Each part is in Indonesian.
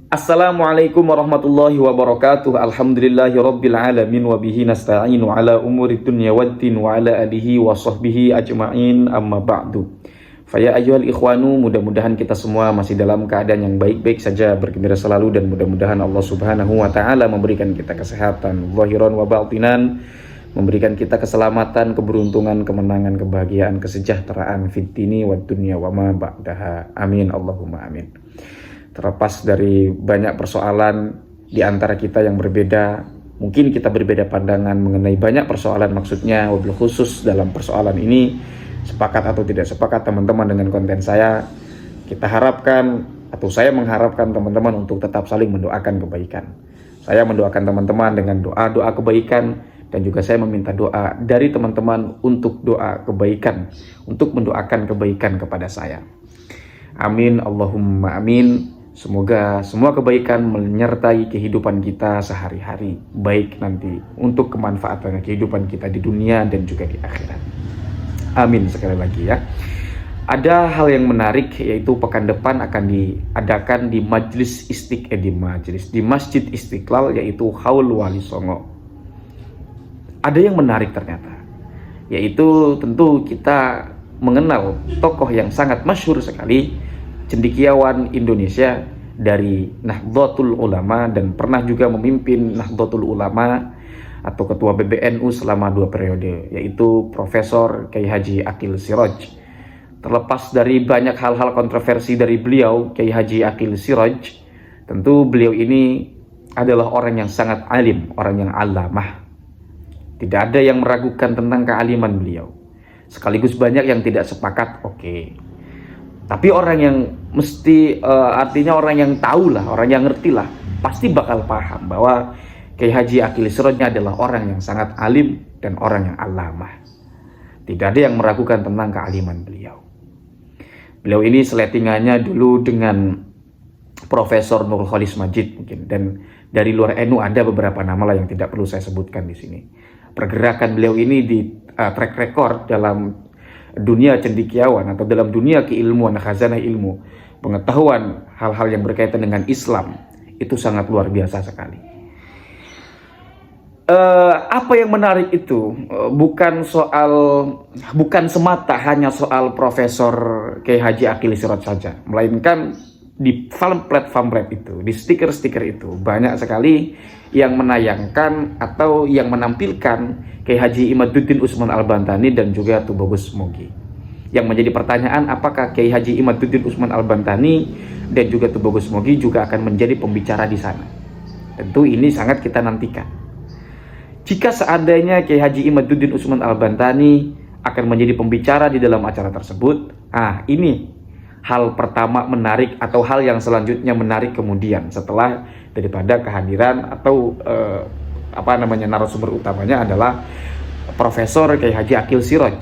Assalamualaikum warahmatullahi wabarakatuh. Alhamdulillahi rabbil alamin wa bihi nasta'inu ala umuri dunya waddin wa ala alihi wa sahbihi ajma'in amma ba'du. Faya ayyuhal ikhwanu, mudah-mudahan kita semua masih dalam keadaan yang baik-baik saja, bergembira selalu, dan mudah-mudahan Allah Subhanahu wa taala memberikan kita kesehatan zahiran wa batinan, memberikan kita keselamatan, keberuntungan, kemenangan, kebahagiaan, kesejahteraan fid dini wad dunya wa ma ba'daha. Amin Allahumma amin. Terlepas dari banyak persoalan di antara kita yang berbeda, mungkin kita berbeda pandangan mengenai banyak persoalan, maksudnya wabil khusus dalam persoalan ini, sepakat atau tidak sepakat teman-teman dengan konten saya, kita harapkan atau saya mengharapkan teman-teman untuk tetap saling mendoakan kebaikan. Saya mendoakan teman-teman dengan doa-doa kebaikan, dan juga saya meminta doa dari teman-teman untuk doa kebaikan, untuk mendoakan kebaikan kepada saya. Amin Allahumma amin. Semoga semua kebaikan menyertai kehidupan kita sehari-hari, baik nanti untuk kemanfaatan kehidupan kita di dunia dan juga di akhirat. Amin sekali lagi ya. Ada hal yang menarik, yaitu pekan depan akan diadakan di Masjid Istiqlal, yaitu Haul Wali Songo. Ada yang menarik ternyata, yaitu tentu kita mengenal tokoh yang sangat masyhur sekali, cendekiawan Indonesia dari Nahdlatul Ulama, dan pernah juga memimpin Nahdlatul Ulama atau ketua PBNU selama 2 periode, yaitu Profesor Kiai Haji Aqil Siraj. Terlepas dari banyak hal-hal kontroversi dari beliau, Kiai Haji Aqil Siraj, tentu beliau ini adalah orang yang sangat alim, orang yang alamah. Tidak ada yang meragukan tentang kealiman beliau. Sekaligus banyak yang tidak sepakat, oke. Tapi orang yang artinya orang yang tahu lah, orang yang ngerti lah, pasti bakal paham bahwa Kiai Haji Aqil Siraj adalah orang yang sangat alim dan orang yang alamah. Tidak ada yang meragukan tentang kealiman beliau. Beliau ini seletingannya dulu dengan Profesor Nurul Khalis Majid mungkin, dan dari luar NU ada beberapa nama lah yang tidak perlu saya sebutkan di sini. Pergerakan beliau ini di track record dalam dunia cendekiawan atau dalam dunia keilmuan, khazanah ilmu, pengetahuan hal-hal yang berkaitan dengan Islam, itu sangat luar biasa sekali. Apa yang menarik itu bukan semata hanya soal Profesor Kiai Haji Aqil Siraj saja, melainkan di platform itu, di stiker-stiker itu banyak sekali yang menayangkan atau yang menampilkan Kiai Haji Imaduddin Usman Al-Bantani dan juga Tubagus Mogi. Yang menjadi pertanyaan, apakah Kiai Haji Imaduddin Usman Al-Bantani dan juga Tubagus Mogi juga akan menjadi pembicara di sana? Tentu ini sangat kita nantikan. Jika seandainya Kiai Haji Imaduddin Usman Al-Bantani akan menjadi pembicara di dalam acara tersebut, ini hal pertama menarik, atau hal yang selanjutnya menarik kemudian setelah daripada kehadiran atau narasumber utamanya adalah Profesor Kiai Haji Aqil Siraj.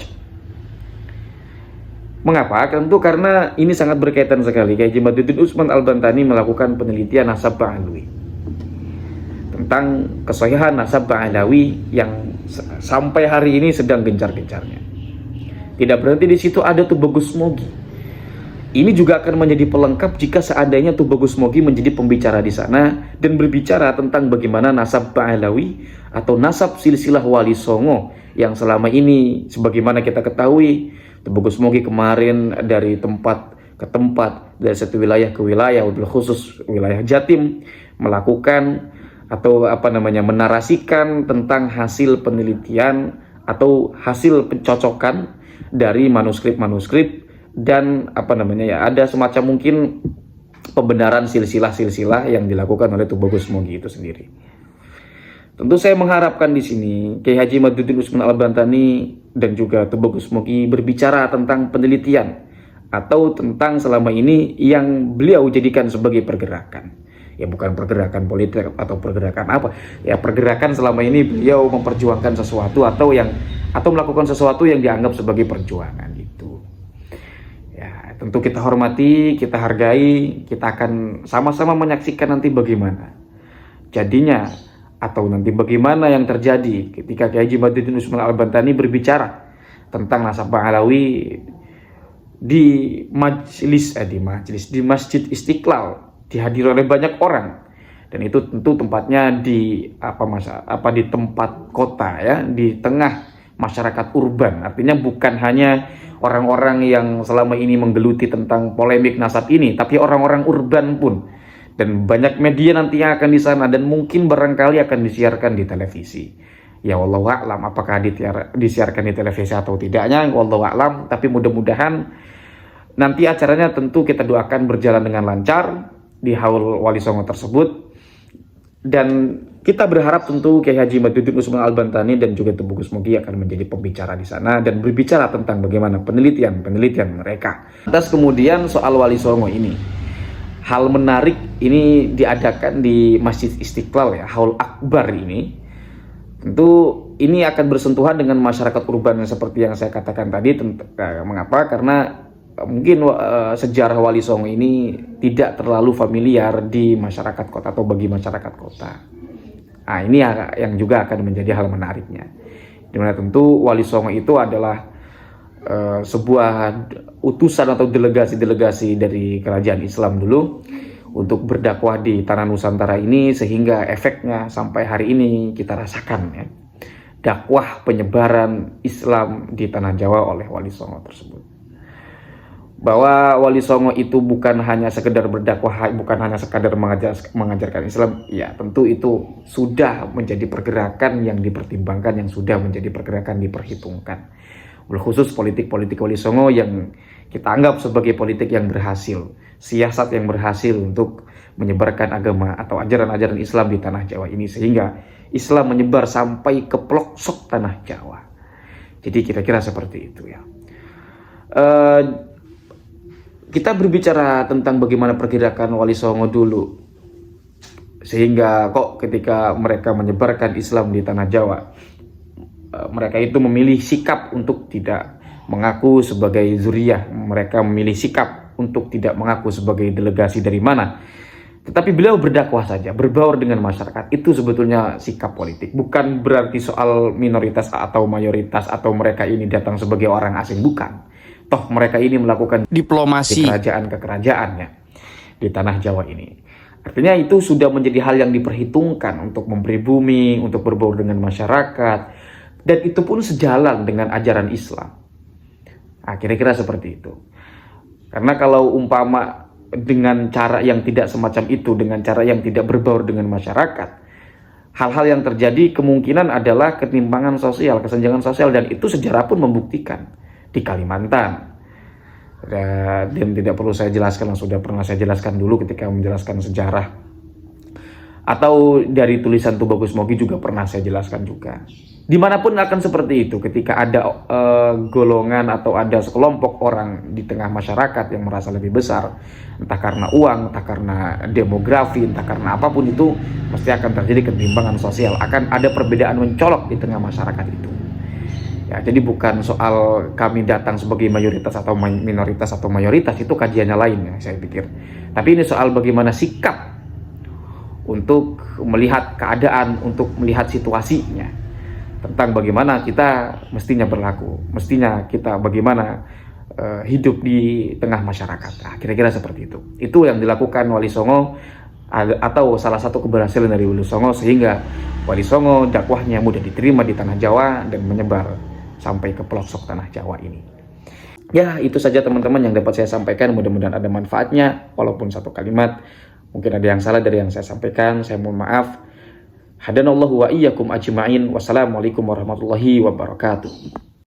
Mengapa? Tentu karena ini sangat berkaitan sekali. Kiai Haji Imaduddin Usman Al-Bantani melakukan penelitian nasab Ba'alawi, tentang kesahihan nasab Ba'alawi yang sampai hari ini sedang gencar-gencarnya. Tidak berhenti di situ, ada Tubagus Mogi. Ini juga akan menjadi pelengkap jika seandainya Tubagus Mogi menjadi pembicara di sana dan berbicara tentang bagaimana nasab Ba'alawi atau nasab silsilah Wali Songo yang selama ini, sebagaimana kita ketahui, Tubagus Mogi kemarin dari tempat ke tempat, dari satu wilayah ke wilayah, wabil khusus wilayah Jatim, melakukan atau menarasikan tentang hasil penelitian atau hasil pencocokan dari manuskrip-manuskrip, dan ada semacam mungkin pembenaran silsilah-silsilah yang dilakukan oleh Tubagus Mogi itu sendiri. Tentu saya mengharapkan di sini Kiai Haji Imaduddin Usman Al-Bantani dan juga Tubagus Mogi berbicara tentang penelitian atau tentang selama ini yang beliau jadikan sebagai pergerakan. Ya bukan pergerakan politik atau pergerakan apa. Ya pergerakan selama ini beliau memperjuangkan sesuatu atau melakukan sesuatu yang dianggap sebagai perjuangan gitu. Ya, tentu kita hormati, kita hargai, kita akan sama-sama menyaksikan nanti bagaimana jadinya atau nanti bagaimana yang terjadi ketika Kiai Haji Imaduddin Usman Al-Bantani berbicara tentang nasab Ba'alawi di Masjid Istiqlal dihadiri oleh banyak orang, dan itu tentu tempatnya di di tempat kota ya, di tengah masyarakat urban. Artinya bukan hanya orang-orang yang selama ini menggeluti tentang polemik nasab ini, tapi orang-orang urban pun, dan banyak media nantinya akan di sana, dan mungkin barangkali akan disiarkan di televisi. Ya wallahu a'lam apakah disiarkan di televisi atau tidaknya, wallahu a'lam, tapi mudah-mudahan nanti acaranya tentu kita doakan berjalan dengan lancar di Haul Wali Songo tersebut. Dan kita berharap tentu Kiai Haji Madudin Usman Al-Bantani dan juga Tubuh Gus Mogi akan menjadi pembicara di sana dan berbicara tentang bagaimana penelitian mereka. Atas kemudian soal Wali Songo ini, hal menarik ini diadakan di Masjid Istiqlal ya, Haul Akbar ini. Tentu ini akan bersentuhan dengan masyarakat urban seperti yang saya katakan tadi. Mengapa? Karena mungkin sejarah Wali Songo ini tidak terlalu familiar di masyarakat kota atau bagi masyarakat kota. Nah, ini yang juga akan menjadi hal menariknya. Dimana tentu Wali Songo itu adalah sebuah utusan atau delegasi dari kerajaan Islam dulu untuk berdakwah di tanah Nusantara ini, sehingga efeknya sampai hari ini kita rasakan ya. Dakwah penyebaran Islam di tanah Jawa oleh Wali Songo tersebut. Bahwa Wali Songo itu bukan hanya sekedar berdakwah, bukan hanya sekadar mengajarkan Islam, ya tentu itu sudah menjadi pergerakan yang dipertimbangkan, yang sudah menjadi pergerakan diperhitungkan. Khusus politik-politik Wali Songo yang kita anggap sebagai politik yang berhasil, siasat yang berhasil untuk menyebarkan agama atau ajaran-ajaran Islam di tanah Jawa ini, sehingga Islam menyebar sampai ke pelosok tanah Jawa. Jadi kira-kira seperti itu ya. Kita berbicara tentang bagaimana pergerakan Wali Songo dulu, sehingga kok ketika mereka menyebarkan Islam di tanah Jawa, mereka itu memilih sikap untuk tidak mengaku sebagai zuriyah, mereka memilih sikap untuk tidak mengaku sebagai delegasi dari mana, tetapi beliau berdakwah saja, berbaur dengan masyarakat. Itu sebetulnya sikap politik, bukan berarti soal minoritas atau mayoritas atau mereka ini datang sebagai orang asing, bukan. Toh mereka ini melakukan diplomasi kerajaan ke kerajaannya di tanah Jawa ini. Artinya itu sudah menjadi hal yang diperhitungkan untuk memberi bumi, untuk berbaur dengan masyarakat, dan itu pun sejalan dengan ajaran Islam. Nah, kira-kira seperti itu. Karena kalau umpama dengan cara yang tidak semacam itu, dengan cara yang tidak berbaur dengan masyarakat, hal-hal yang terjadi kemungkinan adalah ketimpangan sosial, kesenjangan sosial, dan itu sejarah pun membuktikan. Di Kalimantan, dan tidak perlu saya jelaskan, sudah pernah saya jelaskan dulu ketika menjelaskan sejarah, atau dari tulisan Tubuh Gus Mogi juga pernah saya jelaskan juga. Dimanapun akan seperti itu, ketika ada golongan atau ada sekelompok orang di tengah masyarakat yang merasa lebih besar, entah karena uang, entah karena demografi, entah karena apapun itu, pasti akan terjadi ketimpangan sosial, akan ada perbedaan mencolok di tengah masyarakat itu. Ya, jadi bukan soal kami datang sebagai mayoritas atau minoritas atau mayoritas, itu kajiannya lain ya saya pikir. Tapi ini soal bagaimana sikap untuk melihat keadaan, untuk melihat situasinya, tentang bagaimana kita mestinya berlaku, mestinya kita bagaimana hidup di tengah masyarakat. Nah, kira-kira seperti itu. Itu yang dilakukan Wali Songo, atau salah satu keberhasilan dari Wali Songo, sehingga Wali Songo dakwahnya mudah diterima di tanah Jawa dan menyebar sampai ke pelosok tanah Jawa ini. Ya, itu saja teman-teman yang dapat saya sampaikan. Mudah-mudahan ada manfaatnya, walaupun satu kalimat. Mungkin ada yang salah dari yang saya sampaikan, saya mohon maaf. Hadanallahu wa iyyakum ajma'in. Wassalamualaikum warahmatullahi wabarakatuh.